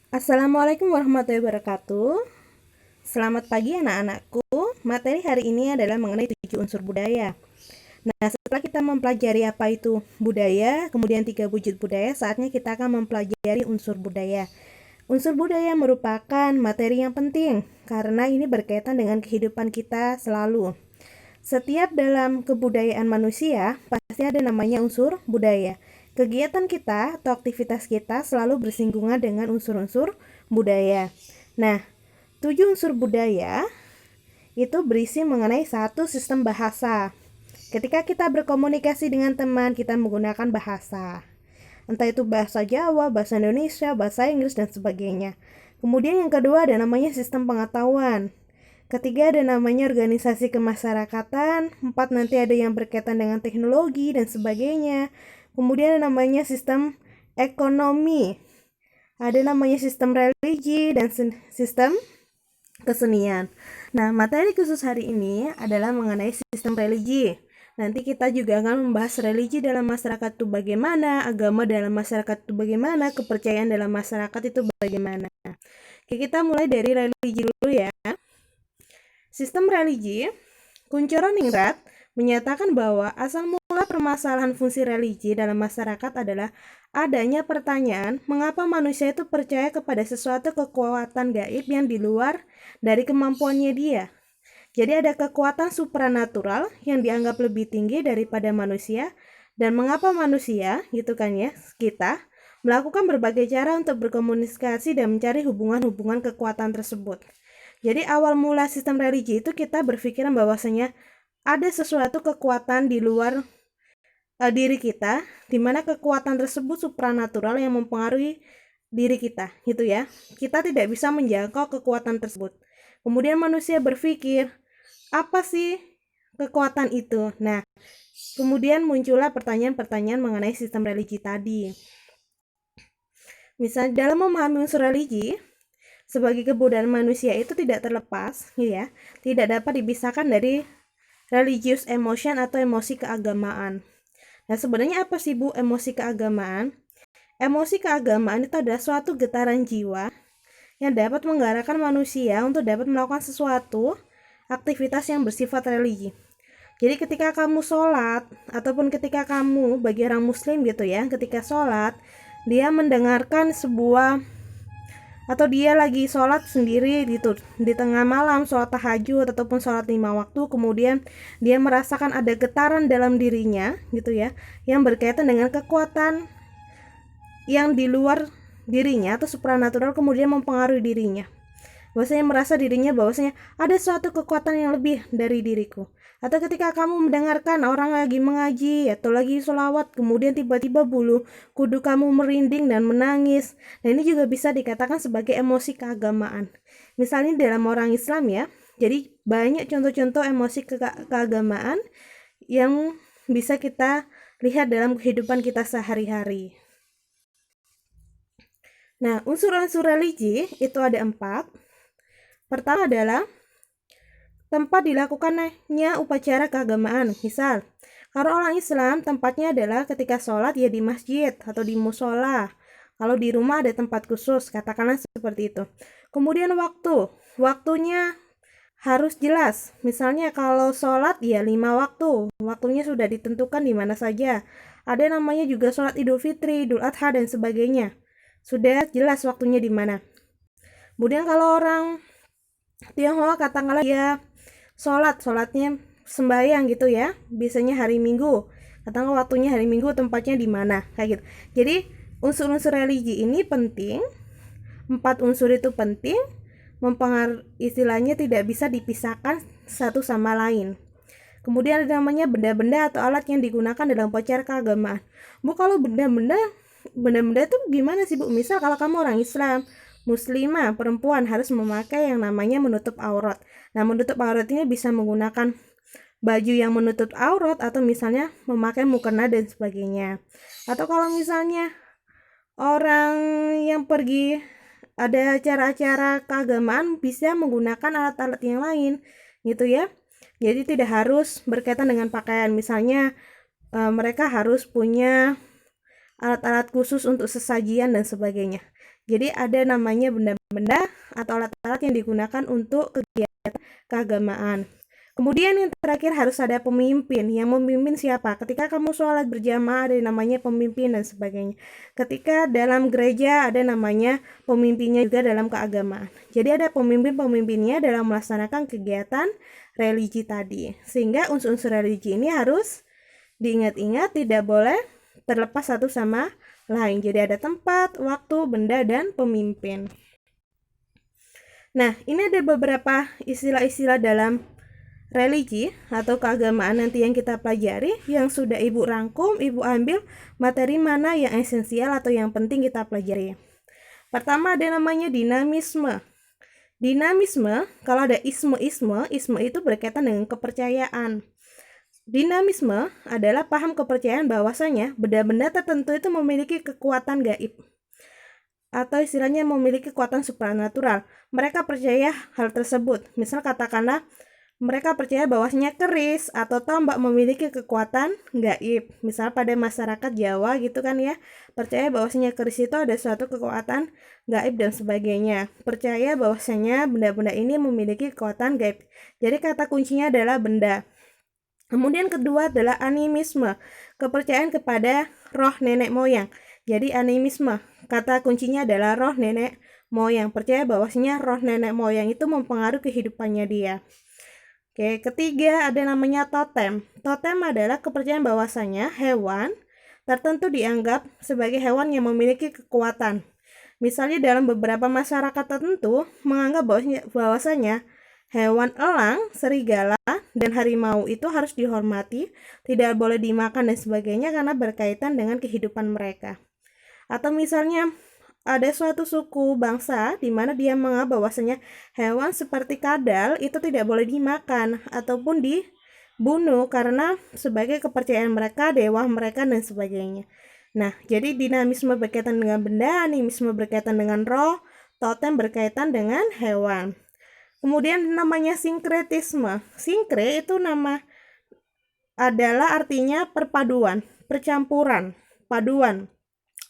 Assalamualaikum warahmatullahi wabarakatuh. Selamat pagi anak-anakku. Materi hari ini adalah mengenai 7 unsur budaya. Nah, setelah kita mempelajari apa itu budaya, kemudian 3 wujud budaya, saatnya kita akan mempelajari unsur budaya. Unsur budaya merupakan materi yang penting karena ini berkaitan dengan kehidupan kita selalu. Setiap dalam kebudayaan manusia pasti ada namanya unsur budaya. Kegiatan kita atau aktivitas kita selalu bersinggungan dengan unsur-unsur budaya. Nah, 7 unsur budaya itu berisi mengenai satu sistem bahasa. Ketika kita berkomunikasi dengan teman, kita menggunakan bahasa. Entah itu bahasa Jawa, bahasa Indonesia, bahasa Inggris, dan sebagainya. Kemudian yang kedua ada namanya sistem pengetahuan. Ketiga ada namanya organisasi kemasyarakatan. Empat nanti ada yang berkaitan dengan teknologi dan sebagainya. Kemudian ada namanya sistem ekonomi. Ada namanya sistem religi dan sistem kesenian. Nah, materi khusus hari ini adalah mengenai sistem religi. Nanti kita juga akan membahas religi dalam masyarakat itu bagaimana, agama dalam masyarakat itu bagaimana, kepercayaan dalam masyarakat itu bagaimana. Oke, kita mulai dari religi dulu ya. Sistem religi, Kuncoro Ningrat menyatakan bahwa asal mula permasalahan fungsi religi dalam masyarakat adalah adanya pertanyaan mengapa manusia itu percaya kepada sesuatu kekuatan gaib yang di luar dari kemampuannya dia. Jadi ada kekuatan supranatural yang dianggap lebih tinggi daripada manusia, dan mengapa manusia, gitu kan ya, kita melakukan berbagai cara untuk berkomunikasi dan mencari hubungan-hubungan kekuatan tersebut. Jadi awal mula sistem religi itu kita berpikiran bahwasanya ada sesuatu kekuatan di luar diri kita, di mana kekuatan tersebut supranatural yang mempengaruhi diri kita, gitu ya. Kita tidak bisa menjangkau kekuatan tersebut. Kemudian manusia berpikir, apa sih kekuatan itu? Nah, kemudian muncullah pertanyaan-pertanyaan mengenai sistem religi tadi. Misalnya dalam memahami unsur religi, sebagai kebudayaan manusia itu tidak terlepas, ya, tidak dapat dipisahkan dari religious emotion atau emosi keagamaan. Nah, sebenarnya apa sih Bu emosi keagamaan? Emosi keagamaan itu adalah suatu getaran jiwa yang dapat menggerakkan manusia untuk dapat melakukan sesuatu aktivitas yang bersifat religi. Jadi ketika kamu sholat, ataupun ketika kamu bagi orang muslim gitu ya, ketika sholat, dia mendengarkan sebuah, atau dia lagi sholat sendiri gitu di tengah malam, sholat tahajud ataupun sholat 5 waktu, kemudian dia merasakan ada getaran dalam dirinya gitu ya, yang berkaitan dengan kekuatan yang di luar dirinya atau supranatural, kemudian mempengaruhi dirinya, bahwasanya merasa dirinya bahwasanya ada suatu kekuatan yang lebih dari diriku. Atau ketika kamu mendengarkan orang lagi mengaji atau lagi sholawat, kemudian tiba-tiba bulu kuduk kamu merinding dan menangis. Nah, ini juga bisa dikatakan sebagai emosi keagamaan. Misalnya dalam orang Islam ya, jadi banyak contoh-contoh emosi keagamaan yang bisa kita lihat dalam kehidupan kita sehari-hari. Nah, unsur-unsur religi itu ada 4. Pertama adalah tempat dilakukannya upacara keagamaan. Misal, kalau orang Islam tempatnya adalah ketika sholat ya di masjid atau di musola. Kalau di rumah ada tempat khusus, katakanlah seperti itu. Kemudian waktunya harus jelas. Misalnya kalau sholat ya 5 waktu, waktunya sudah ditentukan di mana saja. Ada namanya juga sholat Idul Fitri, Idul Adha dan sebagainya. Sudah jelas waktunya di mana. Kemudian kalau orang Tionghoa katakanlah ya sholatnya sembahyang gitu ya, biasanya hari Minggu, katakanlah waktunya hari Minggu, tempatnya di mana, kayak gitu. Jadi unsur-unsur religi ini penting, 4 unsur itu penting, istilahnya tidak bisa dipisahkan satu sama lain. Kemudian ada namanya benda-benda atau alat yang digunakan dalam upacara keagamaan. Bu, kalau benda-benda itu gimana sih Bu? Misal kalau kamu orang Islam, muslimah, perempuan harus memakai yang namanya menutup aurat. Nah, menutup aurat ini bisa menggunakan baju yang menutup aurat atau misalnya memakai mukena dan sebagainya. Atau kalau misalnya orang yang pergi ada acara-acara keagamaan bisa menggunakan alat-alat yang lain gitu ya. Jadi tidak harus berkaitan dengan pakaian. Misalnya mereka harus punya alat-alat khusus untuk sesajian dan sebagainya. Jadi ada namanya benda-benda atau alat-alat yang digunakan untuk kegiatan keagamaan. Kemudian yang terakhir harus ada pemimpin. Yang memimpin siapa? Ketika kamu sholat berjamaah ada namanya pemimpin dan sebagainya. Ketika dalam gereja ada namanya pemimpinnya juga dalam keagamaan. Jadi ada pemimpin-pemimpinnya dalam melaksanakan kegiatan religi tadi. Sehingga unsur-unsur religi ini harus diingat-ingat, tidak boleh terlepas satu sama lain. Jadi ada tempat, waktu, benda, dan pemimpin. Nah, ini ada beberapa istilah-istilah dalam religi atau keagamaan nanti yang kita pelajari, yang sudah Ibu rangkum, Ibu ambil materi mana yang esensial atau yang penting kita pelajari. Pertama ada namanya dinamisme. Dinamisme, kalau ada isme itu berkaitan dengan kepercayaan. Dinamisme adalah paham kepercayaan bahwasanya benda-benda tertentu itu memiliki kekuatan gaib atau istilahnya memiliki kekuatan supranatural. Mereka percaya hal tersebut. Misal katakanlah mereka percaya bahwasanya keris atau tombak memiliki kekuatan gaib. Misal pada masyarakat Jawa gitu kan ya, percaya bahwasanya keris itu ada suatu kekuatan gaib dan sebagainya. Percaya bahwasanya benda-benda ini memiliki kekuatan gaib. Jadi kata kuncinya adalah benda. Kemudian kedua adalah animisme, kepercayaan kepada roh nenek moyang. Jadi animisme, kata kuncinya adalah roh nenek moyang. Percaya bahwasanya roh nenek moyang itu mempengaruhi kehidupannya dia. Oke, ketiga ada namanya totem. Totem adalah kepercayaan bahwasanya hewan tertentu dianggap sebagai hewan yang memiliki kekuatan. Misalnya dalam beberapa masyarakat tertentu menganggap bahwasanya hewan elang, serigala, dan harimau itu harus dihormati, tidak boleh dimakan dan sebagainya karena berkaitan dengan kehidupan mereka. Atau misalnya ada suatu suku bangsa di mana dia menganggap bahwasanya hewan seperti kadal itu tidak boleh dimakan ataupun dibunuh karena sebagai kepercayaan mereka, dewa mereka dan sebagainya. Nah, jadi dinamisme berkaitan dengan benda, animisme berkaitan dengan roh, totem berkaitan dengan hewan. Kemudian namanya sinkretisme. Sinkre itu nama adalah artinya perpaduan, percampuran, paduan.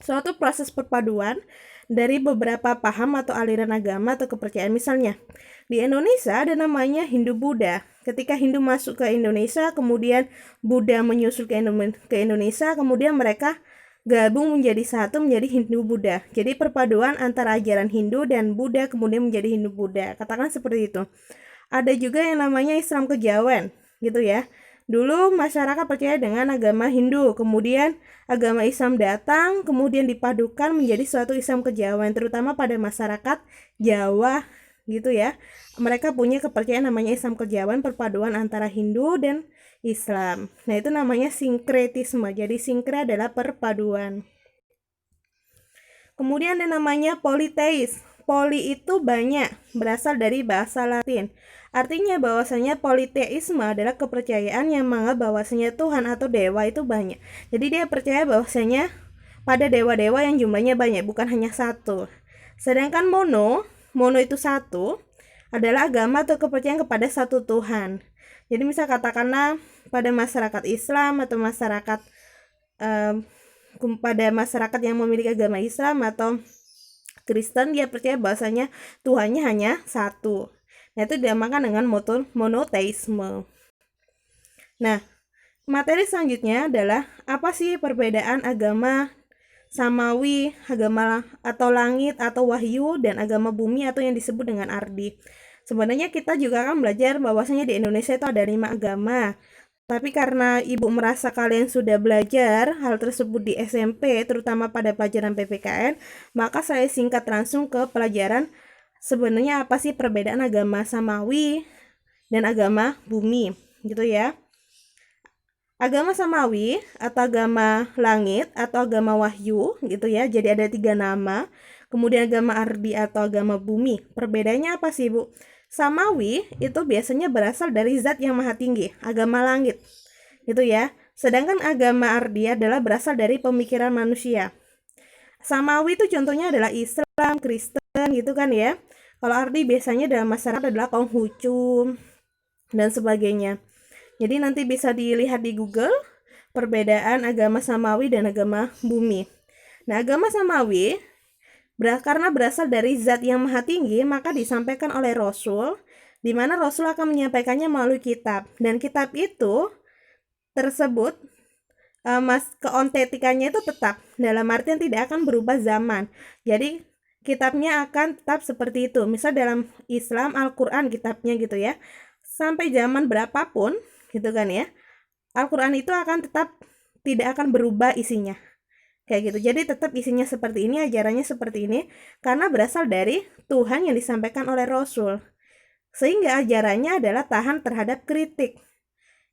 Suatu proses perpaduan dari beberapa paham atau aliran agama atau kepercayaan. Misalnya, di Indonesia ada namanya Hindu-Buddha. Ketika Hindu masuk ke Indonesia, kemudian Buddha menyusul ke Indonesia, kemudian mereka gabung menjadi satu, menjadi Hindu-Buddha. Jadi perpaduan antara ajaran Hindu dan Buddha kemudian menjadi Hindu-Buddha. Katakan seperti itu. Ada juga yang namanya Islam Kejawen, gitu ya. Dulu masyarakat percaya dengan agama Hindu, kemudian agama Islam datang, kemudian dipadukan menjadi suatu Islam Kejawen, terutama pada masyarakat Jawa gitu ya. Mereka punya kepercayaan namanya Islam Kejawen, perpaduan antara Hindu dan Islam. Nah, itu namanya sinkretisme. Jadi sinkre adalah perpaduan. Kemudian ada namanya politeis. Poli itu banyak, berasal dari bahasa Latin. Artinya bahwasanya politeisme adalah kepercayaan yang menganggap bahwasanya Tuhan atau dewa itu banyak. Jadi dia percaya bahwasanya pada dewa-dewa yang jumlahnya banyak, bukan hanya satu. Sedangkan mono itu satu, adalah agama atau kepercayaan kepada satu Tuhan. Jadi misal katakanlah pada masyarakat Islam atau masyarakat pada masyarakat yang memiliki agama Islam atau Kristen, dia percaya bahwasanya Tuhannya hanya satu. Nah, itu dinamakan dengan monoteisme. Nah, materi selanjutnya adalah apa sih perbedaan agama samawi, agama atau langit atau wahyu, dan agama bumi atau yang disebut dengan ardi. Sebenarnya kita juga akan belajar bahwasanya di Indonesia itu ada 5 agama. Tapi karena Ibu merasa kalian sudah belajar hal tersebut di SMP, terutama pada pelajaran PPKN, maka saya singkat langsung ke pelajaran sebenarnya apa sih perbedaan agama samawi dan agama bumi, gitu ya. Agama samawi atau agama langit atau agama wahyu, gitu ya. Jadi ada 3 nama. Kemudian agama ardi atau agama bumi. Perbedaannya apa sih, Bu? Samawi itu biasanya berasal dari zat yang maha tinggi, agama langit, gitu ya. Sedangkan agama ardi adalah berasal dari pemikiran manusia. Samawi itu contohnya adalah Islam, Kristen, gitu kan ya. Kalau ardi biasanya dalam masyarakat adalah Konghucu dan sebagainya. Jadi nanti bisa dilihat di Google perbedaan agama samawi dan agama bumi. Nah, agama samawi Karena berasal dari zat yang maha tinggi, maka disampaikan oleh Rasul, di mana Rasul akan menyampaikannya melalui kitab. Dan kitab itu tersebut keontentikannya itu tetap, dalam artian tidak akan berubah zaman. Jadi kitabnya akan tetap seperti itu. Misal dalam Islam Al-Quran kitabnya gitu ya, sampai zaman berapapun gitu kan ya, Al-Quran itu akan tetap tidak akan berubah isinya. Kayak gitu. Jadi tetap isinya seperti ini, ajarannya seperti ini, karena berasal dari Tuhan yang disampaikan oleh Rasul. Sehingga ajarannya adalah tahan terhadap kritik.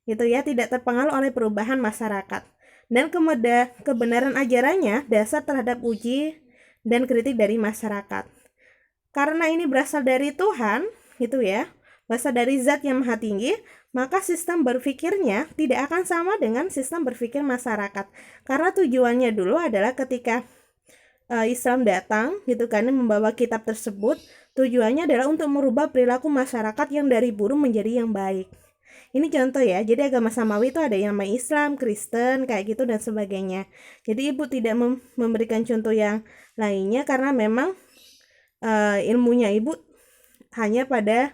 Gitu ya, tidak terpengaruh oleh perubahan masyarakat. Dan kebenaran ajarannya dasar terhadap uji dan kritik dari masyarakat. Karena ini berasal dari Tuhan, gitu ya, berasal dari zat yang maha tinggi, maka sistem berpikirnya tidak akan sama dengan sistem berpikir masyarakat. Karena tujuannya dulu adalah ketika Islam datang gitu kan, membawa kitab tersebut, tujuannya adalah untuk merubah perilaku masyarakat yang dari buruk menjadi yang baik. Ini contoh ya, jadi agama samawi itu ada yang namanya Islam, Kristen, kayak gitu dan sebagainya. Jadi ibu tidak memberikan contoh yang lainnya karena memang ilmunya ibu hanya pada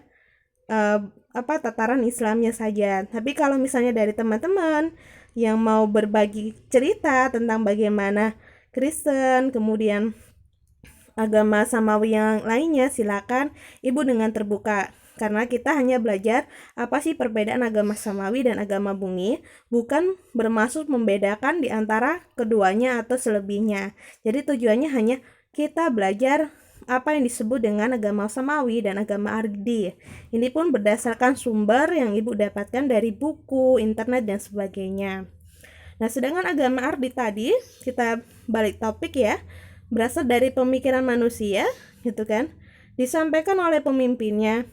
tataran Islamnya saja. Tapi kalau misalnya dari teman-teman yang mau berbagi cerita tentang bagaimana Kristen, kemudian agama samawi yang lainnya, silakan ibu dengan terbuka. Karena kita hanya belajar apa sih perbedaan agama samawi dan agama bumi, bukan bermaksud membedakan di antara keduanya atau selebihnya. Jadi tujuannya hanya kita belajar apa yang disebut dengan agama samawi dan agama ardi. Ini pun berdasarkan sumber yang ibu dapatkan dari buku, internet, dan sebagainya. Nah, sedangkan agama ardi tadi, kita balik topik ya, berasal dari pemikiran manusia, gitu kan, disampaikan oleh pemimpinnya.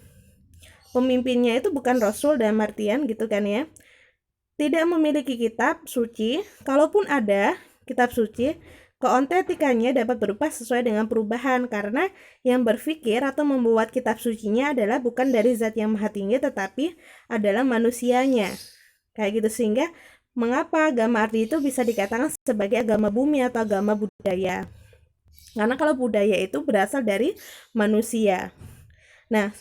Pemimpinnya itu bukan Rasul dan Martian gitu kan ya, tidak memiliki kitab suci. Kalaupun ada kitab suci, keontentikannya dapat berubah sesuai dengan perubahan, karena yang berpikir atau membuat kitab sucinya adalah bukan dari zat yang maha tinggi, tetapi adalah manusianya. Kayak gitu, sehingga mengapa agama ardi itu bisa dikatakan sebagai agama bumi atau agama budaya. Karena kalau budaya itu berasal dari manusia. Nah,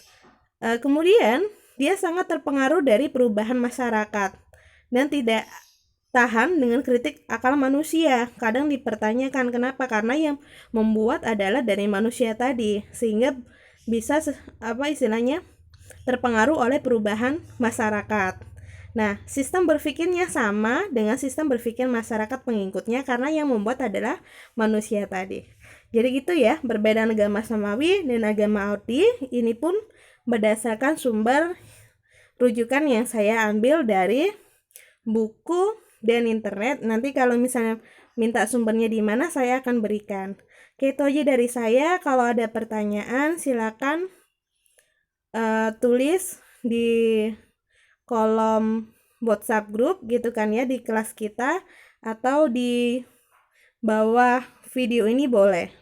kemudian dia sangat terpengaruh dari perubahan masyarakat dan tidak tahan dengan kritik akal manusia. Kadang dipertanyakan kenapa, karena yang membuat adalah dari manusia tadi, sehingga bisa istilahnya terpengaruh oleh perubahan masyarakat. Nah, sistem berpikirnya sama dengan sistem berpikir masyarakat pengikutnya, karena yang membuat adalah manusia tadi. Jadi gitu ya, perbedaan agama samawi dan agama ardi ini pun berdasarkan sumber rujukan yang saya ambil dari buku dan internet. Nanti kalau misalnya minta sumbernya di mana, saya akan berikan. Oke, itu aja dari saya. Kalau ada pertanyaan silakan tulis di kolom WhatsApp grup gitu kan ya, di kelas kita, atau di bawah video ini boleh.